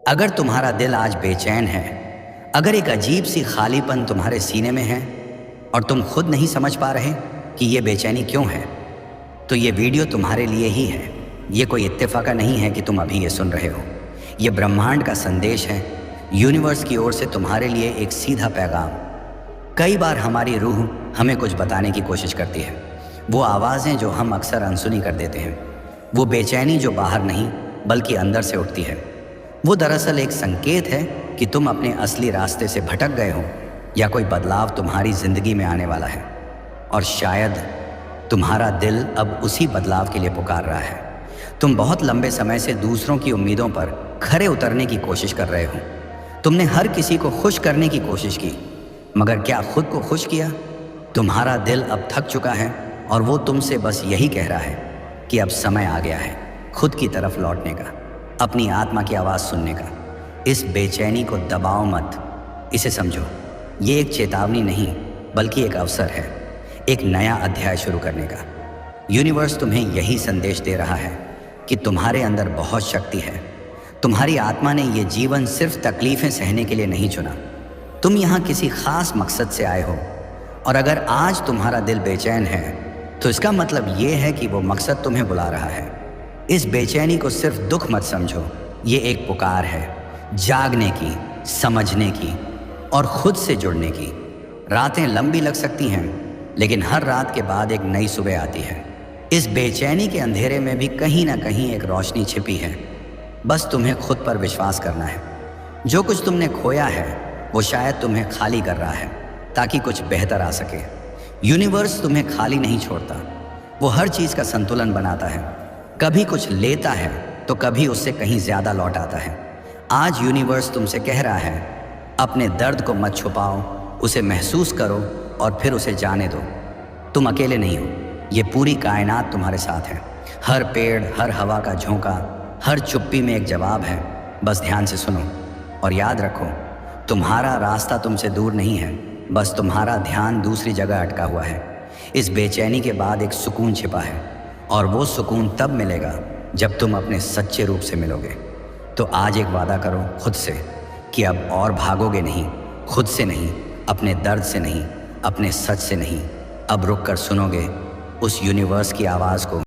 अगर तुम्हारा दिल आज बेचैन है, अगर एक अजीब सी खालीपन तुम्हारे सीने में है और तुम खुद नहीं समझ पा रहे कि ये बेचैनी क्यों है, तो ये वीडियो तुम्हारे लिए ही है। ये कोई इत्तेफाका नहीं है कि तुम अभी ये सुन रहे हो। ये ब्रह्मांड का संदेश है, यूनिवर्स की ओर से तुम्हारे लिए एक सीधा पैगाम। कई बार हमारी रूह हमें कुछ बताने की कोशिश करती है, वो आवाज़ें जो हम अक्सर अनसुनी कर देते हैं, वो बेचैनी जो बाहर नहीं बल्कि अंदर से उठती है, वो दरअसल एक संकेत है कि तुम अपने असली रास्ते से भटक गए हो या कोई बदलाव तुम्हारी ज़िंदगी में आने वाला है। और शायद तुम्हारा दिल अब उसी बदलाव के लिए पुकार रहा है। तुम बहुत लंबे समय से दूसरों की उम्मीदों पर खरे उतरने की कोशिश कर रहे हो। तुमने हर किसी को खुश करने की कोशिश की, मगर क्या खुद को खुश किया? तुम्हारा दिल अब थक चुका है और वो तुमसे बस यही कह रहा है कि अब समय आ गया है खुद की तरफ लौटने का, अपनी आत्मा की आवाज़ सुनने का। इस बेचैनी को दबाओ मत, इसे समझो। ये एक चेतावनी नहीं बल्कि एक अवसर है, एक नया अध्याय शुरू करने का। यूनिवर्स तुम्हें यही संदेश दे रहा है कि तुम्हारे अंदर बहुत शक्ति है। तुम्हारी आत्मा ने ये जीवन सिर्फ तकलीफ़ें सहने के लिए नहीं चुना। तुम यहाँ किसी ख़ास मकसद से आए हो, और अगर आज तुम्हारा दिल बेचैन है तो इसका मतलब ये है कि वो मकसद तुम्हें बुला रहा है। इस बेचैनी को सिर्फ दुख मत समझो, ये एक पुकार है जागने की, समझने की और खुद से जुड़ने की। रातें लंबी लग सकती हैं, लेकिन हर रात के बाद एक नई सुबह आती है। इस बेचैनी के अंधेरे में भी कहीं ना कहीं एक रोशनी छिपी है। बस तुम्हें खुद पर विश्वास करना है। जो कुछ तुमने खोया है वो शायद तुम्हें खाली कर रहा है ताकि कुछ बेहतर आ सके। यूनिवर्स तुम्हें खाली नहीं छोड़ता, वो हर चीज़ का संतुलन बनाता है। कभी कुछ लेता है तो कभी उससे कहीं ज़्यादा लौट आता है। आज यूनिवर्स तुमसे कह रहा है, अपने दर्द को मत छुपाओ, उसे महसूस करो और फिर उसे जाने दो। तुम अकेले नहीं हो, ये पूरी कायनात तुम्हारे साथ है। हर पेड़, हर हवा का झोंका, हर चुप्पी में एक जवाब है। बस ध्यान से सुनो और याद रखो, तुम्हारा रास्ता तुमसे दूर नहीं है, बस तुम्हारा ध्यान दूसरी जगह अटका हुआ है। इस बेचैनी के बाद एक सुकून छिपा है, और वो सुकून तब मिलेगा जब तुम अपने सच्चे रूप से मिलोगे। तो आज एक वादा करो खुद से कि अब और भागोगे नहीं, खुद से नहीं, अपने दर्द से नहीं, अपने सच से नहीं। अब रुक कर सुनोगे उस यूनिवर्स की आवाज़ को